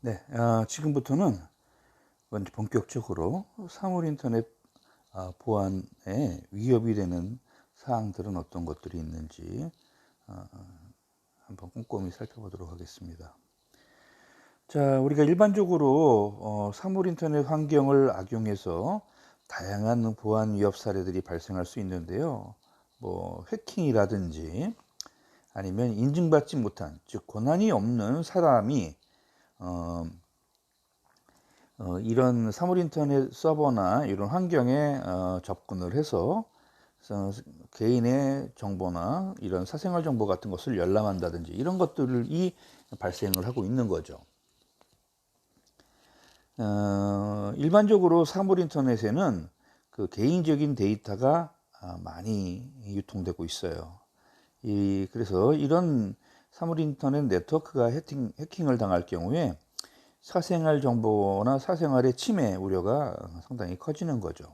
네, 지금부터는 먼저 본격적으로 사물 인터넷 보안에 위협이 되는 사항들은 어떤 것들이 있는지 한번 꼼꼼히 살펴보도록 하겠습니다. 자, 우리가 일반적으로 사물 인터넷 환경을 악용해서 다양한 보안 위협 사례들이 발생할 수 있는데요. 뭐 해킹이라든지 아니면 인증받지 못한, 즉 권한이 없는 사람이 이런 사물 인터넷 서버나 이런 환경에 접근을 해서 개인의 정보나 이런 사생활 정보 같은 것을 열람한다든지 이런 것들이 발생을 하고 있는 거죠. 일반적으로 사물 인터넷에는 그 개인적인 데이터가 많이 유통되고 있어요. 그래서 이런 사물 인터넷 네트워크가 해킹을 당할 경우에 사생활 정보나 사생활의 침해 우려가 상당히 커지는 거죠.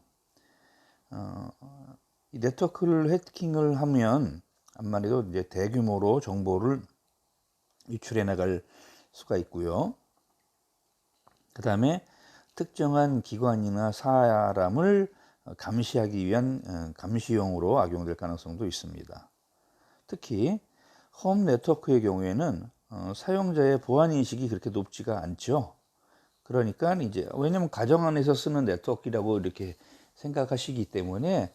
이 네트워크를 해킹을 하면 아무래도 이제 대규모로 정보를 유출해 나갈 수가 있고요. 그 다음에 특정한 기관이나 사람을 감시하기 위한 감시용으로 악용될 가능성도 있습니다. 특히 홈 네트워크의 경우에는 사용자의 보안 인식이 그렇게 높지가 않죠. 그러니까 이제 왜냐면 가정 안에서 쓰는 네트워크라고 이렇게 생각하시기 때문에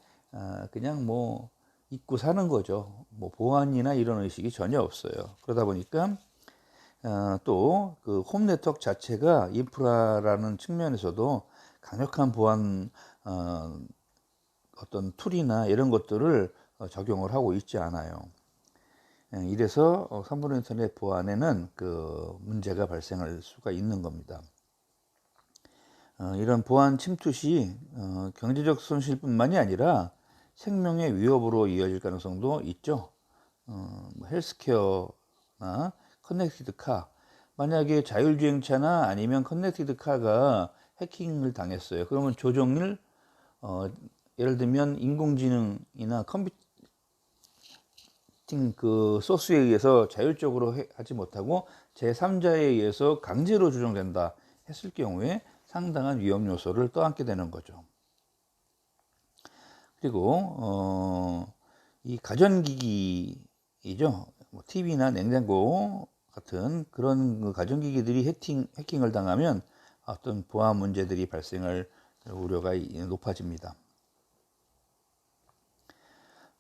그냥 뭐 잊고 사는 거죠. 뭐 보안이나 이런 의식이 전혀 없어요. 그러다 보니까 또 그 홈 네트워크 자체가 인프라라는 측면에서도 강력한 보안 어떤 툴이나 이런 것들을 적용을 하고 있지 않아요. 이래서 사물 인터넷 보안에는 그 문제가 발생할 수가 있는 겁니다. 이런 보안 침투 시 경제적 손실뿐만이 아니라 생명의 위협으로 이어질 가능성도 있죠. 뭐 헬스케어나 커넥티드 카, 만약에 자율주행차나 아니면 커넥티드 카가 해킹을 당했어요. 그러면 조종을 예를 들면 인공지능이나 컴퓨팅 그 소스에 의해서 자율적으로 하지 못하고 제3자에 의해서 강제로 조정된다 했을 경우에 상당한 위험 요소를 떠안게 되는 거죠. 그리고 이 가전기기이죠. 뭐 TV나 냉장고 같은 그런 그 가전기기들이 해킹을 당하면 어떤 보안 문제들이 발생할 우려가 높아집니다.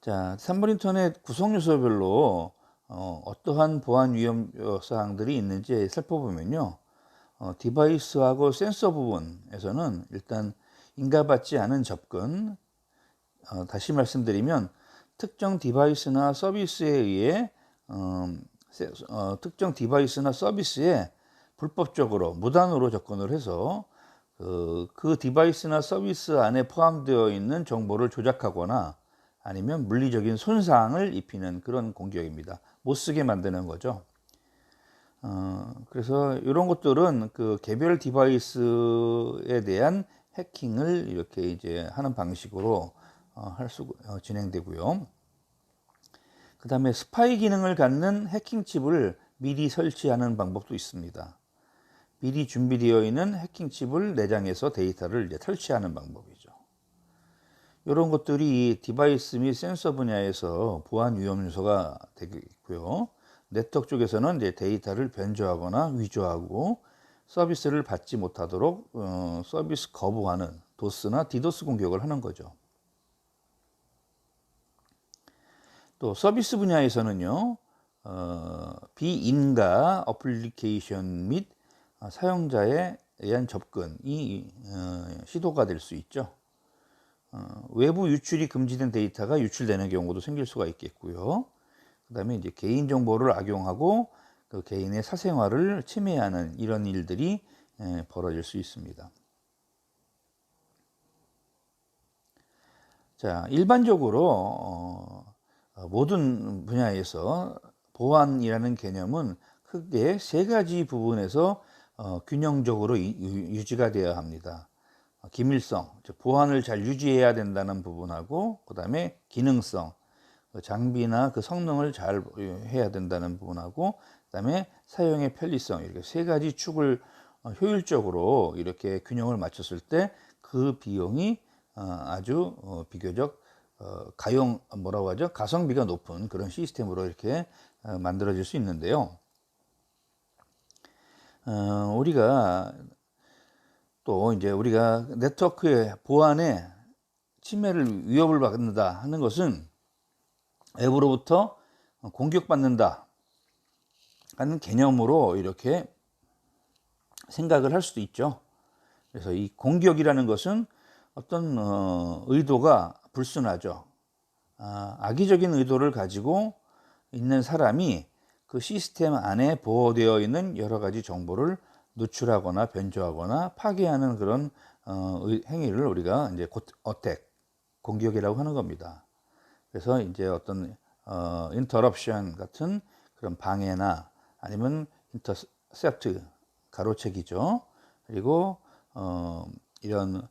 자, 사물 인터넷 구성 요소별로 어떠한 보안 위험 사항들이 있는지 살펴보면요. 디바이스하고 센서 부분에서는 일단 인가받지 않은 접근, 다시 말씀드리면 특정 디바이스나 서비스에 의해 특정 디바이스나 서비스에 불법적으로 무단으로 접근을 해서 그 디바이스나 서비스 안에 포함되어 있는 정보를 조작하거나 아니면 물리적인 손상을 입히는 그런 공격입니다. 못 쓰게 만드는 거죠. 그래서 이런 것들은 그 개별 디바이스에 대한 해킹을 이렇게 이제 하는 방식으로 진행되고요. 그 다음에 스파이 기능을 갖는 해킹 칩을 미리 설치하는 방법도 있습니다. 미리 준비되어 있는 해킹 칩을 내장해서 데이터를 이제 탈취하는 방법이죠. 이런 것들이 디바이스 및 센서 분야에서 보안 위험 요소가 되겠고요. 네트워크 쪽에서는 이제 데이터를 변조하거나 위조하고 서비스를 받지 못하도록 서비스 거부하는 도스나 디도스 공격을 하는 거죠. 또 서비스 분야에서는요, 비인가 어플리케이션 및 사용자에 의한 접근이 시도가 될 수 있죠. 외부 유출이 금지된 데이터가 유출되는 경우도 생길 수가 있겠고요. 그 다음에 이제 개인정보를 악용하고 그 개인의 사생활을 침해하는 이런 일들이 벌어질 수 있습니다. 자, 일반적으로 모든 분야에서 보안이라는 개념은 크게 세 가지 부분에서 균형적으로 유지가 되어야 합니다. 기밀성, 즉 보안을 잘 유지해야 된다는 부분하고, 그 다음에 기능성, 장비나 그 성능을 잘 해야 된다는 부분하고, 그 다음에 사용의 편리성, 이렇게 세 가지 축을 효율적으로 이렇게 균형을 맞췄을 때 그 비용이 아주 비교적 뭐라고 하죠? 가성비가 높은 그런 시스템으로 이렇게 만들어질 수 있는데요. 우리가 또 이제 우리가 네트워크의 보안에 침해를 위협을 받는다 하는 것은 앱으로부터 공격받는다 하는 개념으로 이렇게 생각을 할 수도 있죠. 그래서 이 공격이라는 것은 어떤 의도가 불순하죠. 악의적인 의도를 가지고 있는 사람이 그 시스템 안에 보호되어 있는 여러 가지 정보를 누출하거나 변조하거나 파괴하는 그런 행위를 우리가 이제 어택, 공격이라고 하는 겁니다. 그래서 이제 어떤 인터럽션 같은 그런 방해나 아니면 인터셉트, 가로채기죠. 그리고 이런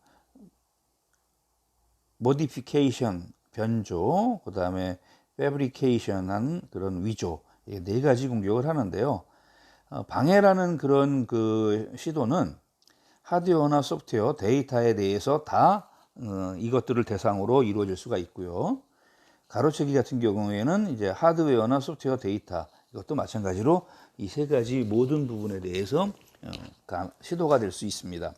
모디피케이션, 변조, 그 다음에 패브리케이션한 그런 위조, 네 가지 공격을 하는데요. 방해라는 그런 그 시도는 하드웨어나 소프트웨어, 데이터에 대해서 다 이것들을 대상으로 이루어질 수가 있고요. 가로채기 같은 경우에는 이제 하드웨어나 소프트웨어, 데이터, 이것도 마찬가지로 이 세 가지 모든 부분에 대해서 시도가 될 수 있습니다.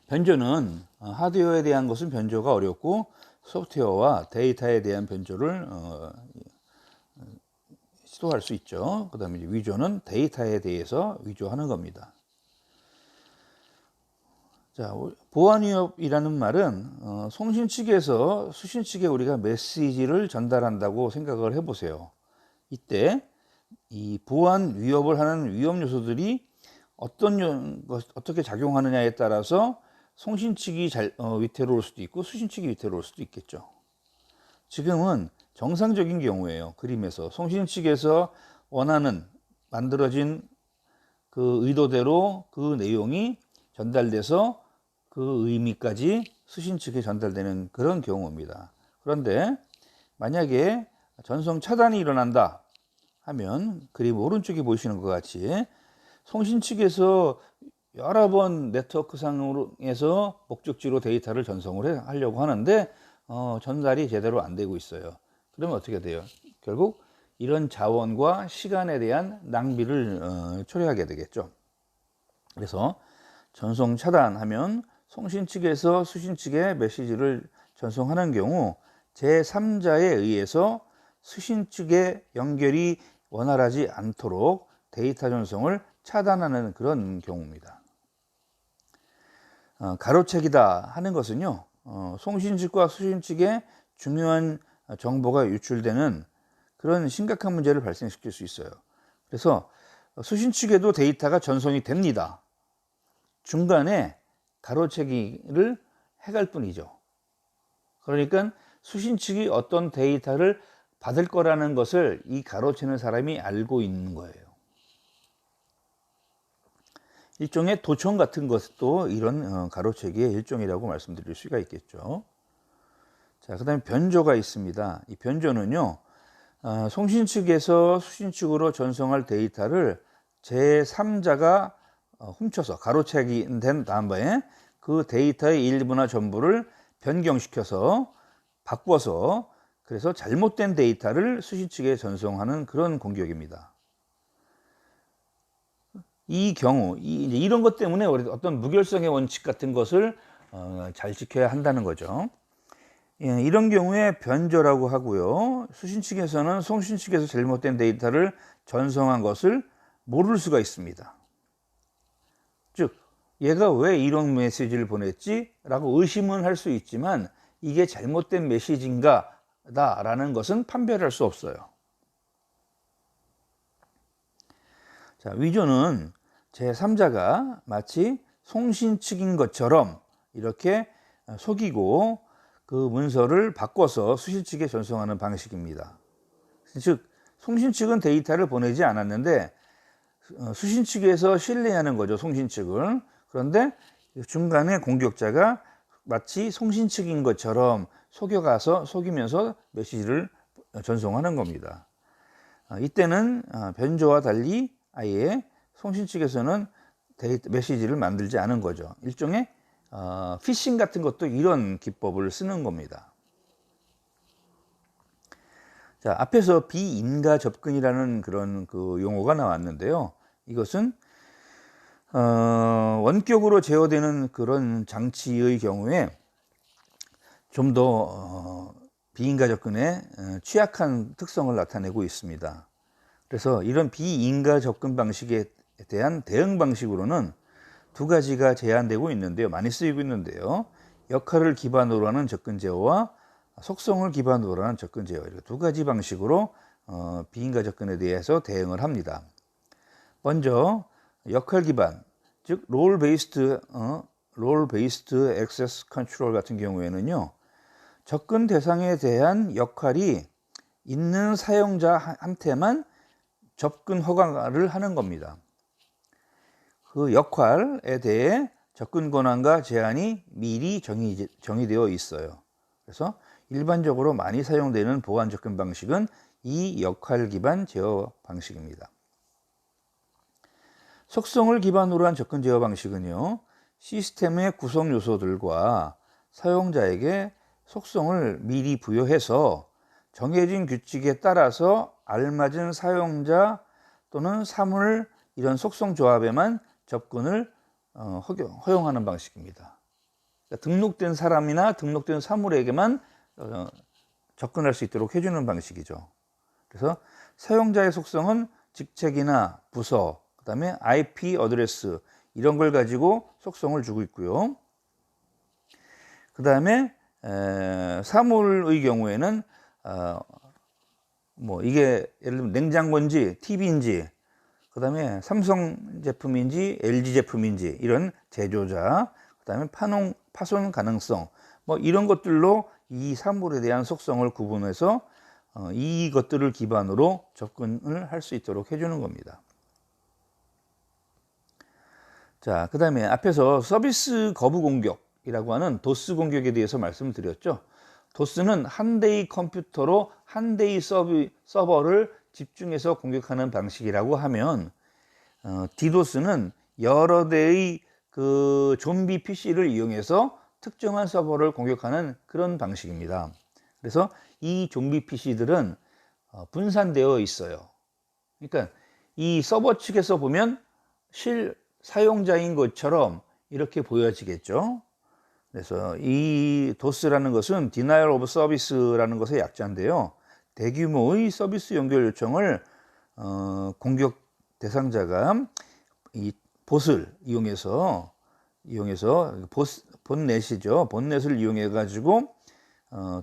변조는 하드웨어에 대한 것은 변조가 어렵고 소프트웨어와 데이터에 대한 변조를 시도할 수 있죠. 그 다음에 위조는 데이터에 대해서 위조하는 겁니다. 자, 보안 위협이라는 말은 송신 측에서 수신 측에 우리가 메시지를 전달한다고 생각을 해보세요. 이때 이 보안 위협을 하는 위험 요소들이 어떻게 작용하느냐에 따라서 송신 측이 위태로울 수도 있고 수신 측이 위태로울 수도 있겠죠. 지금은 정상적인 경우에요. 그림에서 송신 측에서 원하는 만들어진 그 의도대로 그 내용이 전달돼서 그 의미까지 수신 측에 전달되는 그런 경우입니다. 그런데 만약에 전송 차단이 일어난다 하면 그림 오른쪽에 보시는 것 같이 송신 측에서 여러 번 네트워크 상에서 목적지로 데이터를 전송을 하려고 하는데 전달이 제대로 안 되고 있어요. 그러면 어떻게 돼요? 결국 이런 자원과 시간에 대한 낭비를 초래하게 되겠죠. 그래서 전송 차단하면 송신 측에서 수신 측에 메시지를 전송하는 경우 제3자에 의해서 수신 측의 연결이 원활하지 않도록 데이터 전송을 차단하는 그런 경우입니다. 가로채기다 하는 것은요, 송신 측과 수신 측에 중요한 정보가 유출되는 그런 심각한 문제를 발생시킬 수 있어요. 그래서 수신 측에도 데이터가 전송이 됩니다. 중간에 가로채기를 해갈 뿐이죠. 그러니까 수신 측이 어떤 데이터를 받을 거라는 것을 이 가로채는 사람이 알고 있는 거예요. 일종의 도청 같은 것도 이런 가로채기의 일종이라고 말씀드릴 수가 있겠죠. 자, 그 다음에 변조가 있습니다. 이 변조는요, 송신 측에서 수신 측으로 전송할 데이터를 제3자가 훔쳐서 가로채기된 다음에 그 데이터의 일부나 전부를 변경시켜서 바꿔서 그래서 잘못된 데이터를 수신 측에 전송하는 그런 공격입니다. 이 경우 이런 것 때문에 어떤 무결성의 원칙 같은 것을 잘 지켜야 한다는 거죠. 이런 경우에 변조라고 하고요. 수신 측에서는 송신 측에서 잘못된 데이터를 전송한 것을 모를 수가 있습니다. 즉 얘가 왜 이런 메시지를 보냈지? 라고 의심은 할 수 있지만 이게 잘못된 메시지인가 라는 것은 판별할 수 없어요. 자, 위조는 제3자가 마치 송신 측인 것처럼 이렇게 속이고 그 문서를 바꿔서 수신 측에 전송하는 방식입니다. 즉 송신 측은 데이터를 보내지 않았는데 수신 측에서 신뢰하는 거죠, 송신 측을. 그런데 중간에 공격자가 마치 송신 측인 것처럼 속이면서 메시지를 전송하는 겁니다. 이때는 변조와 달리 아예 송신 측에서는 메시지를 만들지 않은 거죠. 일종의 피싱 같은 것도 이런 기법을 쓰는 겁니다. 자, 앞에서 비인가 접근이라는 그런 그 용어가 나왔는데요. 이것은 원격으로 제어되는 그런 장치의 경우에 좀 더 비인가 접근에 취약한 특성을 나타내고 있습니다. 그래서 이런 비인가 접근 방식에 대한 대응 방식으로는 두 가지가 제한되고 있는데요. 많이 쓰이고 있는데요. 역할을 기반으로 하는 접근 제어와 속성을 기반으로 하는 접근 제어, 이렇게 두 가지 방식으로 비인가 접근에 대해서 대응을 합니다. 먼저 역할 기반, 즉 롤 베이스드 액세스 컨트롤 같은 경우에는요, 접근 대상에 대한 역할이 있는 사용자한테만 접근 허가를 하는 겁니다. 그 역할에 대해 접근 권한과 제한이 미리 정의되어 있어요. 그래서 일반적으로 많이 사용되는 보안 접근 방식은 이 역할 기반 제어 방식입니다. 속성을 기반으로 한 접근 제어 방식은요, 시스템의 구성 요소들과 사용자에게 속성을 미리 부여해서 정해진 규칙에 따라서 알맞은 사용자 또는 사물 이런 속성 조합에만 접근을 허용하는 방식입니다. 그러니까 등록된 사람이나 등록된 사물에게만 접근할 수 있도록 해주는 방식이죠. 그래서 사용자의 속성은 직책이나 부서, 그 다음에 IP 어드레스 이런 걸 가지고 속성을 주고 있고요. 그 다음에 사물의 경우에는 이게 예를 들면 냉장고인지 TV인지, 그 다음에 삼성 제품인지 LG 제품인지 이런 제조자, 그 다음에 파손 가능성 이런 것들로 이 사물에 대한 속성을 구분해서 이것들을 기반으로 접근을 할 수 있도록 해주는 겁니다. 자, 그 다음에 앞에서 서비스 거부 공격이라고 하는 도스 공격에 대해서 말씀을 드렸죠. 도스는 한 대의 컴퓨터로 한 대의 서버를 집중해서 공격하는 방식이라고 하면, 디도스는 여러 대의 그 좀비 PC를 이용해서 특정한 서버를 공격하는 그런 방식입니다. 그래서 이 좀비 PC들은 분산되어 있어요. 그러니까 이 서버 측에서 보면 실 사용자인 것처럼 이렇게 보여지겠죠. 그래서 이 도스라는 것은 Denial of Service라는 것의 약자인데요. 대규모의 서비스 연결 요청을 공격 대상자가 이 봇을 이용해서 본넷이죠. 본넷을 이용해 가지고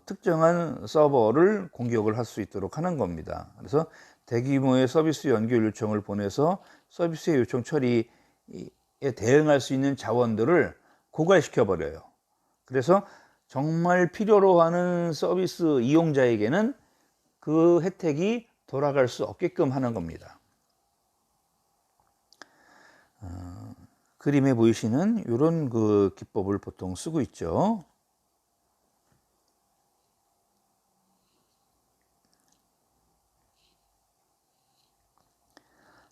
특정한 서버를 공격을 할 수 있도록 하는 겁니다. 그래서 대규모의 서비스 연결 요청을 보내서 서비스의 요청 처리에 대응할 수 있는 자원들을 고갈시켜 버려요. 그래서 정말 필요로 하는 서비스 이용자에게는 그 혜택이 돌아갈 수 없게끔 하는 겁니다. 그림에 보이시는 이런 그 기법을 보통 쓰고 있죠.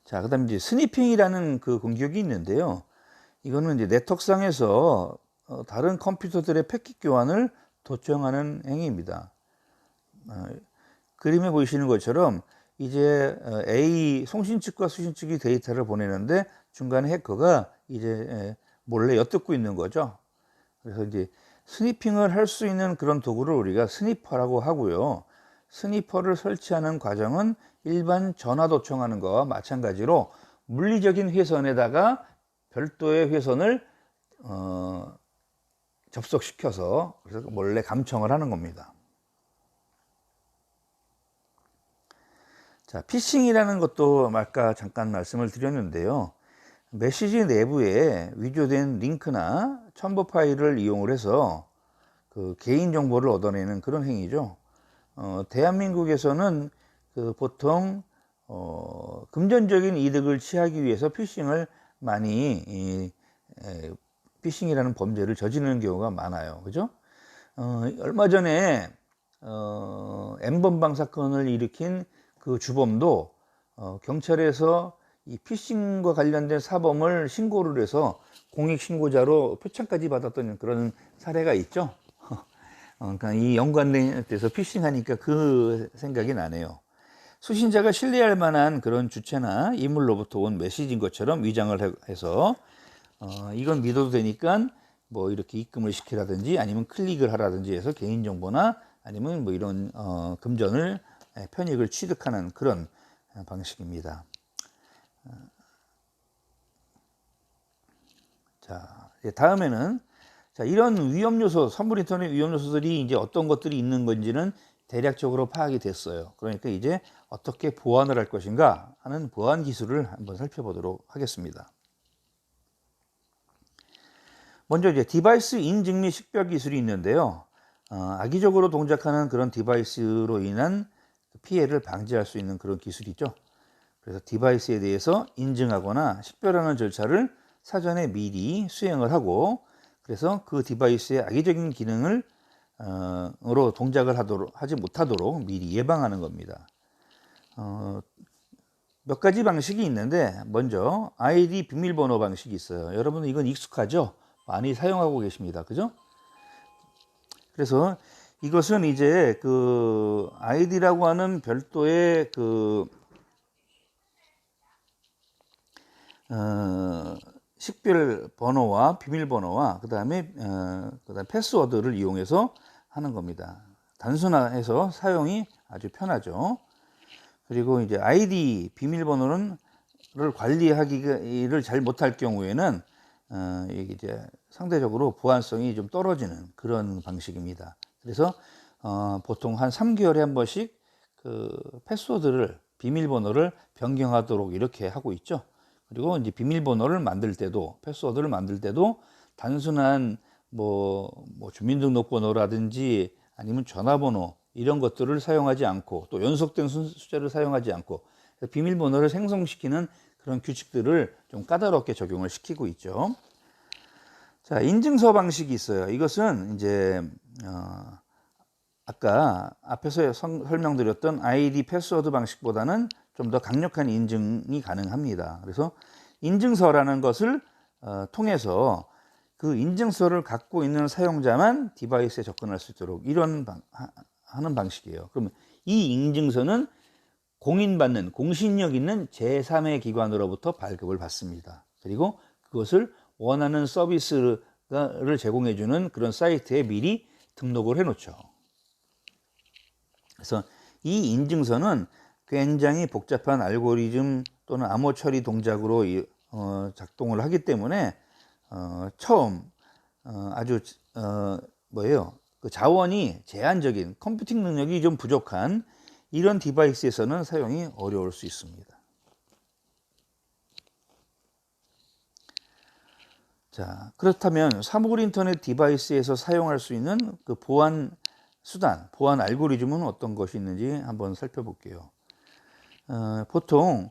자, 그다음 이제 스니핑이라는 그 공격이 있는데요. 이거는 이제 네트워크상에서 다른 컴퓨터들의 패킷 교환을 도청하는 행위입니다. 그림에 보이시는 것처럼 이제 A 송신 측과 수신 측이 데이터를 보내는데 중간에 해커가 이제 몰래 엿듣고 있는 거죠. 그래서 이제 스니핑을 할 수 있는 그런 도구를 우리가 스니퍼라고 하고요. 스니퍼를 설치하는 과정은 일반 전화 도청하는 것과 마찬가지로 물리적인 회선에다가 별도의 회선을 접속시켜서 그래서 몰래 감청을 하는 겁니다. 자, 피싱이라는 것도 아까 잠깐 말씀을 드렸는데요. 메시지 내부에 위조된 링크나 첨부 파일을 이용을 해서 그 개인 정보를 얻어내는 그런 행위죠. 대한민국에서는 그 보통 금전적인 이득을 취하기 위해서 피싱을 많이 피싱이라는 범죄를 저지르는 경우가 많아요. 그죠? 얼마 전에 N번방 사건을 일으킨 그 주범도 경찰에서 이 피싱과 관련된 사범을 신고를 해서 공익신고자로 표창까지 받았던 그런 사례가 있죠. 그러니까 이 연관돼서 피싱하니까 그 생각이 나네요. 수신자가 신뢰할 만한 그런 주체나 인물로부터 온 메시지인 것처럼 위장을 해서 이건 믿어도 되니까 뭐 이렇게 입금을 시키라든지 아니면 클릭을 하라든지 해서 개인정보나 아니면 뭐 이런 금전을 편익을 취득하는 그런 방식입니다. 자, 다음에는 자, 이런 위험 요소, 선물 인터넷 위험 요소들이 이제 어떤 것들이 있는 건지는 대략적으로 파악이 됐어요. 그러니까 이제 어떻게 보완을 할 것인가 하는 보완 기술을 한번 살펴보도록 하겠습니다. 먼저 이제 디바이스 인증 및 식별 기술이 있는데요. 악의적으로 동작하는 그런 디바이스로 인한 피해를 방지할 수 있는 그런 기술이죠. 그래서 디바이스에 대해서 인증하거나 식별하는 절차를 사전에 미리 수행을 하고 그래서 그 디바이스의 악의적인 기능을 으로 동작을 하지 못하도록 미리 예방하는 겁니다. 몇 가지 방식이 있는데 먼저 아이디 비밀번호 방식이 있어요. 여러분은 이건 익숙하죠? 많이 사용하고 계십니다. 그죠? 그래서 이것은 이제 그 아이디라고 하는 별도의 그 식별 번호와 비밀번호와 그다음에 패스워드를 이용해서 하는 겁니다. 단순화해서 사용이 아주 편하죠. 그리고 이제 아이디 비밀번호를 관리하기를 잘 못할 경우에는 이게 이제 상대적으로 보안성이 좀 떨어지는 그런 방식입니다. 그래서 보통 한 3개월에 한 번씩 그 패스워드를 비밀번호를 변경하도록 이렇게 하고 있죠. 그리고 이제 비밀번호를 만들 때도 패스워드를 만들 때도 단순한 뭐 주민등록번호라든지 아니면 전화번호 이런 것들을 사용하지 않고 또 연속된 숫자를 사용하지 않고 비밀번호를 생성시키는 그런 규칙들을 좀 까다롭게 적용을 시키고 있죠. 자, 인증서 방식이 있어요. 이것은 이제 아까 앞에서 설명드렸던 아이디 패스워드 방식보다는 좀 더 강력한 인증이 가능합니다. 그래서 인증서라는 것을 통해서 그 인증서를 갖고 있는 사용자만 디바이스에 접근할 수 있도록 하는 방식이에요. 그러면 이 인증서는 공인받는 공신력 있는 제3의 기관으로부터 발급을 받습니다. 그리고 그것을 원하는 서비스를 제공해주는 그런 사이트에 미리 등록을 해놓죠. 그래서 이 인증서는 굉장히 복잡한 알고리즘 또는 암호 처리 동작으로 작동을 하기 때문에 처음 아주 그 자원이 제한적인 컴퓨팅 능력이 좀 부족한 이런 디바이스에서는 사용이 어려울 수 있습니다. 자, 그렇다면 사물 인터넷 디바이스에서 사용할 수 있는 그 보안 수단, 보안 알고리즘은 어떤 것이 있는지 한번 살펴볼게요. 보통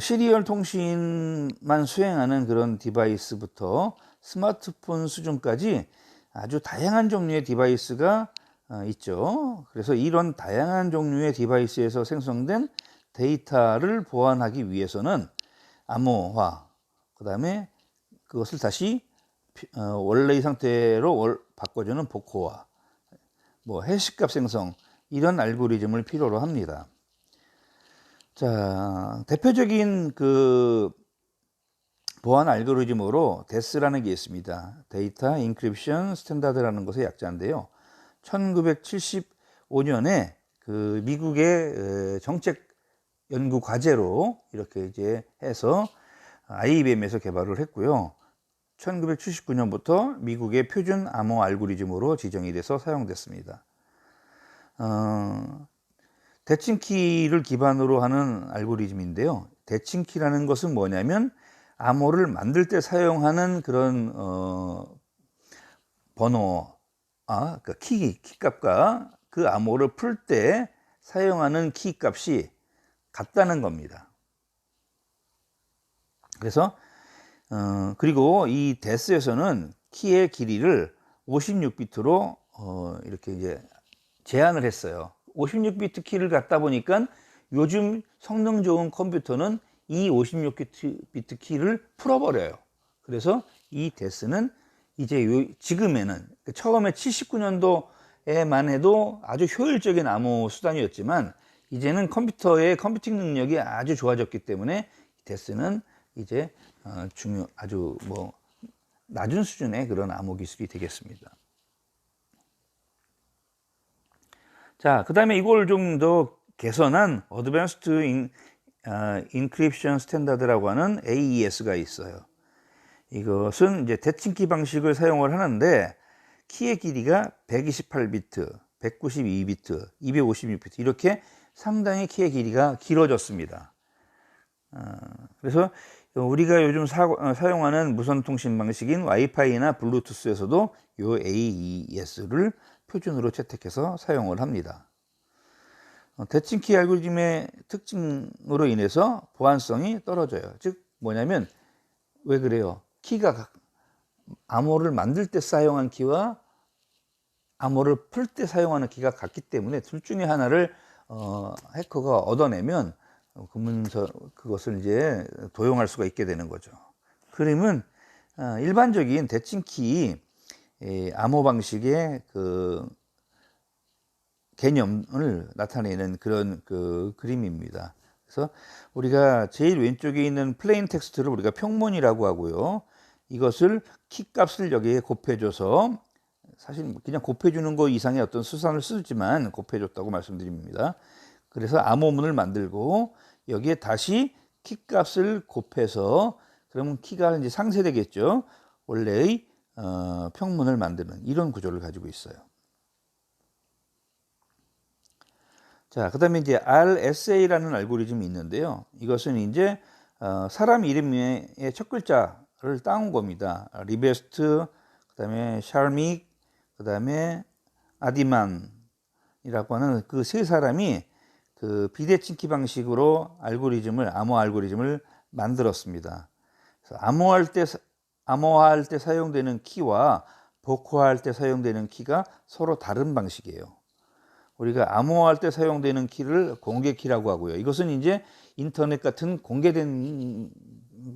시리얼 통신만 수행하는 그런 디바이스부터 스마트폰 수준까지 아주 다양한 종류의 디바이스가 있죠. 그래서 이런 다양한 종류의 디바이스에서 생성된 데이터를 보완하기 위해서는 암호화, 그 다음에 그것을 다시 원래의 상태로 바꿔주는 복호화, 해시값 생성 이런 알고리즘을 필요로 합니다. 자, 대표적인 그 보안 알고리즘으로 데스라는 게 있습니다. 데이터 인크립션 스탠다드라는 것의 약자인데요. 1975년에 그 미국의 정책 연구 과제로 이렇게 이제 해서 IBM에서 개발을 했고요. 1979년부터 미국의 표준 암호 알고리즘으로 지정이 돼서 사용됐습니다. 대칭키를 기반으로 하는 알고리즘인데요. 대칭키라는 것은 뭐냐면 암호를 만들 때 사용하는 그런 번호, 그 키값과 그 암호를 풀 때 사용하는 키값이 같다는 겁니다. 그래서 그리고 이 데스에서는 키의 길이를 56비트로 이렇게 이제 제한을 했어요. 56비트 키를 갖다 보니까 요즘 성능 좋은 컴퓨터는 이 56비트 키를 풀어버려요. 그래서 이 데스는 이제 지금에는 처음에 79년도에만 해도 아주 효율적인 암호 수단이었지만 이제는 컴퓨터의 컴퓨팅 능력이 아주 좋아졌기 때문에 데스는 이제 아주 뭐 낮은 수준의 그런 암호 기술이 되겠습니다. 자, 그 다음에 이걸 좀 더 개선한 Advanced Encryption Standard라고 하는 AES가 있어요. 이것은 이제 대칭키 방식을 사용을 하는데 키의 길이가 128비트, 192비트, 256비트 이렇게 상당히 키의 길이가 길어졌습니다. 그래서 우리가 요즘 사용하는 무선 통신 방식인 와이파이나 블루투스에서도 이 AES를 표준으로 채택해서 사용을 합니다. 대칭키 알고리즘의 특징으로 인해서 보안성이 떨어져요. 즉 뭐냐면 왜 그래요? 키가 암호를 만들 때 사용한 키와 암호를 풀 때 사용하는 키가 같기 때문에 둘 중에 하나를 해커가 얻어내면 그것을 이제 도용할 수가 있게 되는 거죠. 그러면 일반적인 대칭키 암호 방식의 그 개념을 나타내는 그런 그 그림입니다. 그래서 우리가 제일 왼쪽에 있는 플레인 텍스트를 우리가 평문이라고 하고요. 이것을 키 값을 여기에 곱해줘서 사실 그냥 곱해주는 거 이상의 어떤 수산을 쓰지만 곱해줬다고 말씀드립니다. 그래서 암호문을 만들고 여기에 다시 키 값을 곱해서 그러면 키가 이제 상쇄되겠죠. 원래의 평문을 만드는 이런 구조를 가지고 있어요. 자, 그 다음에 이제 RSA라는 알고리즘이 있는데요. 이것은 이제 사람 이름의 첫 글자를 따온 겁니다. 리베스트, 그 다음에 샬믹, 그 다음에 아디만이라고 하는 그 세 사람이 그 비대칭키 방식으로 암호 알고리즘을 만들었습니다. 그래서 암호화할 때 사용되는 키와 복호화할 때 사용되는 키가 서로 다른 방식이에요. 우리가 암호화할 때 사용되는 키를 공개키라고 하고요. 이것은 이제 인터넷 같은 공개된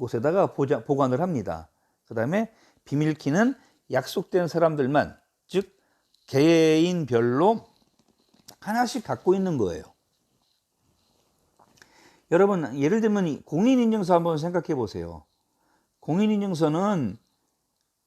곳에다가 보관을 합니다. 그 다음에 비밀키는 약속된 사람들만, 즉 개인별로 하나씩 갖고 있는 거예요. 여러분, 예를 들면 공인인증서 한번 생각해 보세요. 공인인증서는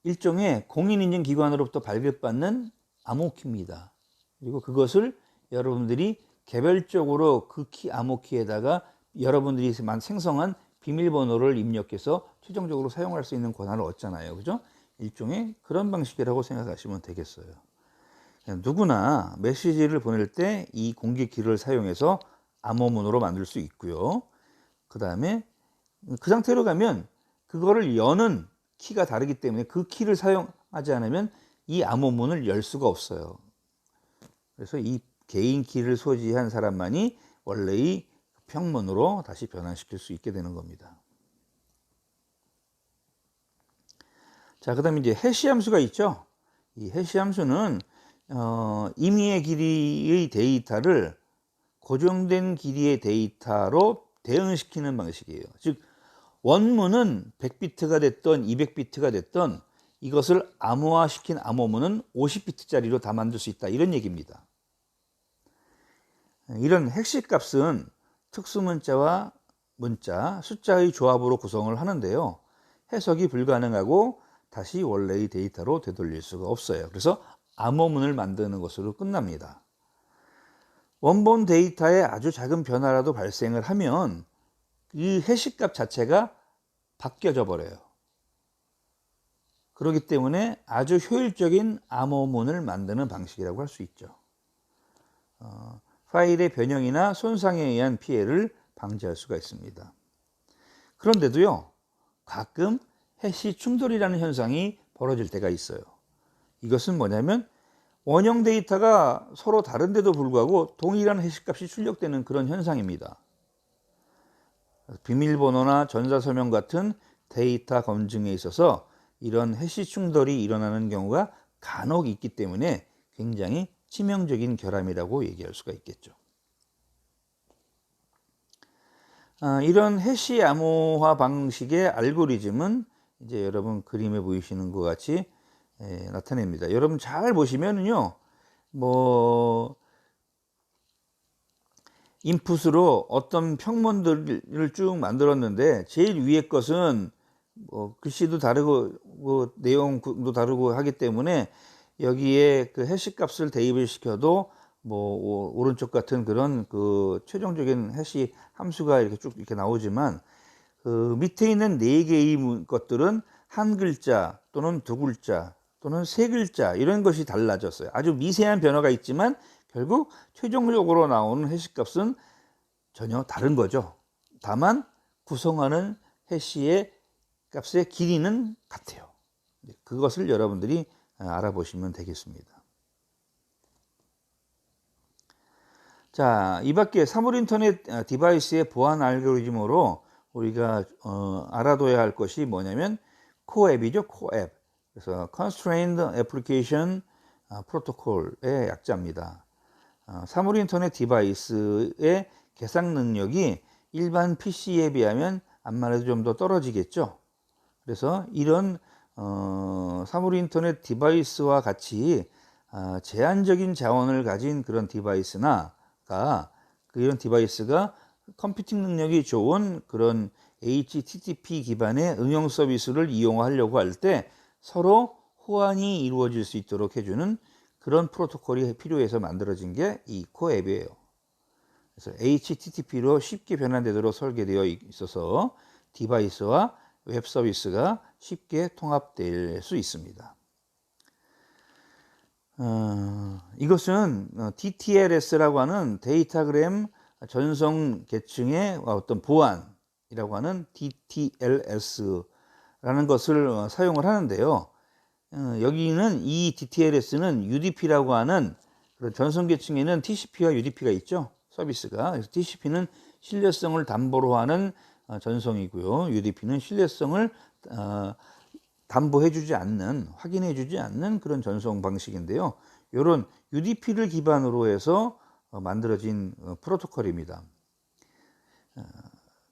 일종의 공인인증기관으로부터 발급받는 암호키입니다. 그리고 그것을 여러분들이 개별적으로 그 암호키에다가 여러분들이 생성한 비밀번호를 입력해서 최종적으로 사용할 수 있는 권한을 얻잖아요. 그죠? 일종의 그런 방식이라고 생각하시면 되겠어요. 누구나 메시지를 보낼 때 이 공개키를 사용해서 암호문으로 만들 수 있고요. 그 다음에 그 상태로 가면 그거를 여는 키가 다르기 때문에 그 키를 사용하지 않으면 이 암호문을 열 수가 없어요. 그래서 이 개인 키를 소지한 사람만이 원래의 평문으로 다시 변환시킬 수 있게 되는 겁니다. 자, 그 다음에 이제 해시 함수가 있죠. 이 해시 함수는 임의의 길이의 데이터를 고정된 길이의 데이터로 대응시키는 방식이에요. 즉 원문은 100비트가 됐던 200비트가 됐던 이것을 암호화시킨 암호문은 50비트짜리로 다 만들 수 있다, 이런 얘기입니다. 이런 핵시 값은 특수문자와 문자, 숫자의 조합으로 구성을 하는데요. 해석이 불가능하고 다시 원래의 데이터로 되돌릴 수가 없어요. 그래서 암호문을 만드는 것으로 끝납니다. 원본 데이터에 아주 작은 변화라도 발생을 하면 이 해시값 자체가 바뀌어져 버려요. 그렇기 때문에 아주 효율적인 암호문을 만드는 방식이라고 할 수 있죠. 파일의 변형이나 손상에 의한 피해를 방지할 수가 있습니다. 그런데도요, 가끔 해시 충돌이라는 현상이 벌어질 때가 있어요. 이것은 뭐냐면 원형 데이터가 서로 다른데도 불구하고 동일한 해시값이 출력되는 그런 현상입니다. 비밀번호나 전자서명 같은 데이터 검증에 있어서 이런 해시 충돌이 일어나는 경우가 간혹 있기 때문에 굉장히 치명적인 결함이라고 얘기할 수가 있겠죠. 이런 해시 암호화 방식의 알고리즘은 이제 여러분 그림에 보이시는 것 같이 나타냅니다. 여러분 잘 보시면은요, 뭐 인풋으로 어떤 평문들을 쭉 만들었는데 제일 위에 것은 뭐 글씨도 다르고 뭐 내용도 다르고 하기 때문에 여기에 그 해시 값을 대입을 시켜도 뭐 오른쪽 같은 그런 그 최종적인 해시 함수가 이렇게 쭉 이렇게 나오지만 그 밑에 있는 네 개의 것들은 한 글자 또는 두 글자 또는 세 글자 이런 것이 달라졌어요. 아주 미세한 변화가 있지만 결국 최종적으로 나오는 해시 값은 전혀 다른 거죠. 다만 구성하는 해시의 값의 길이는 같아요. 그것을 여러분들이 알아보시면 되겠습니다. 자, 이 밖에 사물 인터넷 디바이스의 보안 알고리즘으로 우리가 알아둬야 할 것이 뭐냐면 코앱이죠. 코앱. 그래서 Constrained Application Protocol의 약자입니다. 사물 인터넷 디바이스의 계산 능력이 일반 PC에 비하면 아무래도 좀 더 떨어지겠죠. 그래서 이런 사물 인터넷 디바이스와 같이 제한적인 자원을 가진 그런 디바이스나가 이런 디바이스가 컴퓨팅 능력이 좋은 그런 HTTP 기반의 응용 서비스를 이용하려고 할 때 서로 호환이 이루어질 수 있도록 해주는 그런 프로토콜이 필요해서 만들어진 게 이 코앱이에요. 그래서 HTTP로 쉽게 변환되도록 설계되어 있어서 디바이스와 웹 서비스가 쉽게 통합될 수 있습니다. 이것은 DTLS라고 하는 데이터그램 전송 계층의 어떤 보안이라고 하는 DTLS라는 것을 사용을 하는데요. 여기는 이 DTLS는 UDP라고 하는 그런 전송 계층에는 TCP와 UDP가 있죠. 서비스가. 그래서 TCP는 신뢰성을 담보로 하는 전송이고요. UDP는 신뢰성을 담보해주지 않는, 확인해주지 않는 그런 전송 방식인데요. 이런 UDP를 기반으로 해서 만들어진 프로토콜입니다.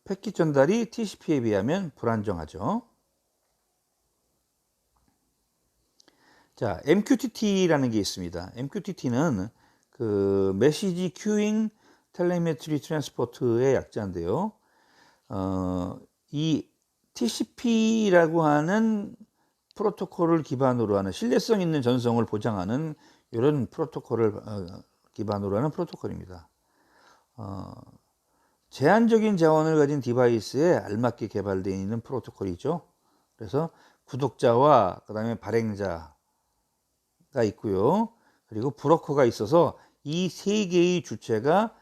패킷 전달이 TCP에 비하면 불안정하죠. 자, MQTT라는 게 있습니다. MQTT는 그 메시지 큐잉 텔레메트리 트랜스포트의 약자인데요. 이 TCP라고 하는 프로토콜을 기반으로 하는 신뢰성 있는 전송을 보장하는 이런 프로토콜을 기반으로 하는 프로토콜입니다. 제한적인 자원을 가진 디바이스에 알맞게 개발되어 있는 프로토콜이죠. 그래서 구독자와 그 다음에 발행자가 있고요. 그리고 브로커가 있어서 이 세 개의 주체가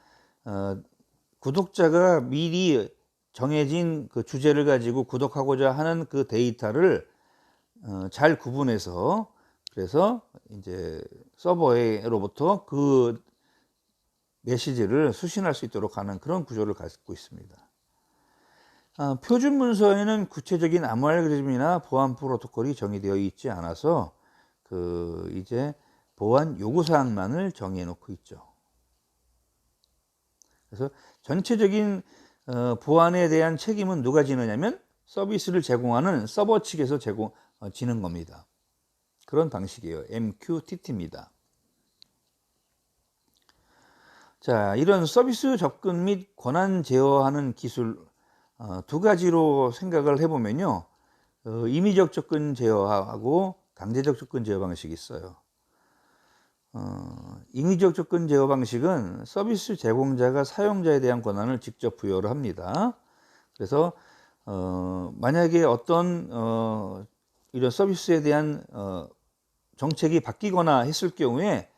구독자가 미리 정해진 그 주제를 가지고 구독하고자 하는 그 데이터를 잘 구분해서 그래서 이제 서버로부터 그 메시지를 수신할 수 있도록 하는 그런 구조를 갖고 있습니다. 표준 문서에는 구체적인 암호 알고리즘이나 보안 프로토콜이 정의되어 있지 않아서 그 이제 보안 요구 사항만을 정해 놓고 있죠. 그래서 전체적인 보안에 대한 책임은 누가 지느냐면 서비스를 제공하는 서버 측에서 지는 겁니다. 그런 방식이에요. MQTT입니다. 자, 이런 서비스 접근 및 권한 제어하는 기술 두 가지로 생각을 해보면요. 임의적 접근 제어하고 강제적 접근 제어 방식이 있어요. 임의적 접근 제어 방식은 서비스 제공자가 사용자에 대한 권한을 직접 부여를 합니다. 그래서 만약에 어떤 이런 서비스에 대한 정책이 바뀌거나 했을 경우에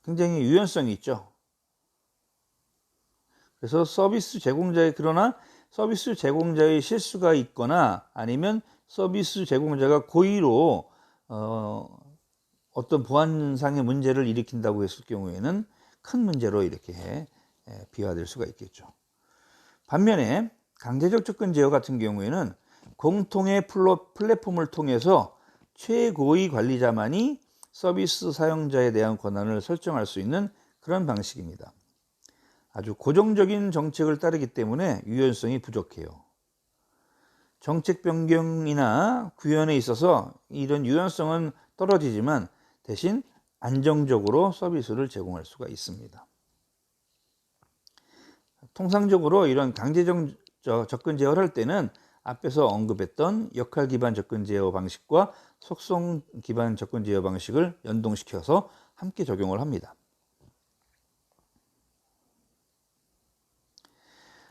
굉장히 유연성이 있죠. 그래서 그러나 서비스 제공자의 실수가 있거나 아니면 서비스 제공자가 고의로 어떤 보안상의 문제를 일으킨다고 했을 경우에는 큰 문제로 이렇게 비화될 수가 있겠죠. 반면에 강제적 접근 제어 같은 경우에는 공통의 플랫폼을 통해서 최고의 관리자만이 서비스 사용자에 대한 권한을 설정할 수 있는 그런 방식입니다. 아주 고정적인 정책을 따르기 때문에 유연성이 부족해요. 정책 변경이나 구현에 있어서 이런 유연성은 떨어지지만 대신 안정적으로 서비스를 제공할 수가 있습니다. 통상적으로 이런 강제적 접근 제어를 할 때는 앞에서 언급했던 역할 기반 접근 제어 방식과 속성 기반 접근 제어 방식을 연동시켜서 함께 적용을 합니다.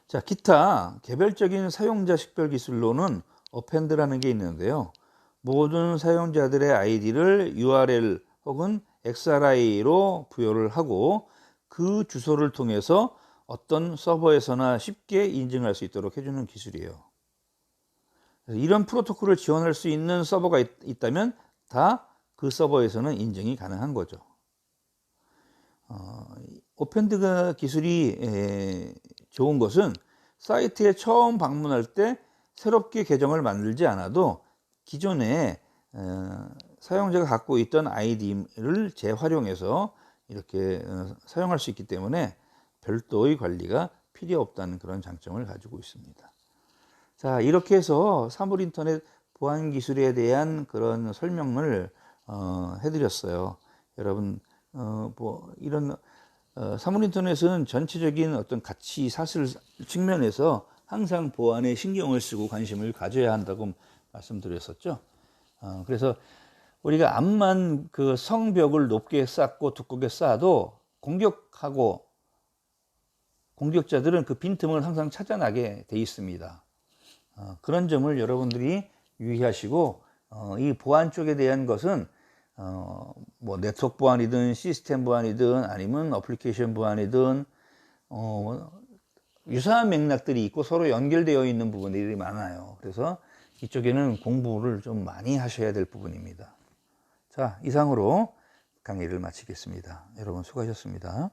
자, 기타 개별적인 사용자 식별 기술로는 어펜드라는 게 있는데요. 모든 사용자들의 아이디를 URL 혹은 XRI로 부여를 하고 그 주소를 통해서 어떤 서버에서나 쉽게 인증할 수 있도록 해주는 기술이에요. 이런 프로토콜을 지원할 수 있는 서버가 있다면 다 그 서버에서는 인증이 가능한 거죠. 오펜드 기술이 좋은 것은 사이트에 처음 방문할 때 새롭게 계정을 만들지 않아도 기존에 사용자가 갖고 있던 아이디를 재활용해서 이렇게 사용할 수 있기 때문에 별도의 관리가 필요 없다는 그런 장점을 가지고 있습니다. 자, 이렇게 해서 사물인터넷 보안 기술에 대한 그런 설명을 해드렸어요. 여러분, 이런 사물인터넷은 전체적인 어떤 가치 사슬 측면에서 항상 보안에 신경을 쓰고 관심을 가져야 한다고 말씀드렸었죠. 그래서 우리가 암만 그 성벽을 높게 쌓고 두껍게 쌓아도 공격자들은 그 빈틈을 항상 찾아나게 돼 있습니다. 그런 점을 여러분들이 유의하시고 이 보안 쪽에 대한 것은 뭐 네트워크 보안이든 시스템 보안이든 아니면 어플리케이션 보안이든 유사한 맥락들이 있고 서로 연결되어 있는 부분들이 많아요. 그래서 이쪽에는 공부를 좀 많이 하셔야 될 부분입니다. 자, 이상으로 강의를 마치겠습니다. 여러분 수고하셨습니다.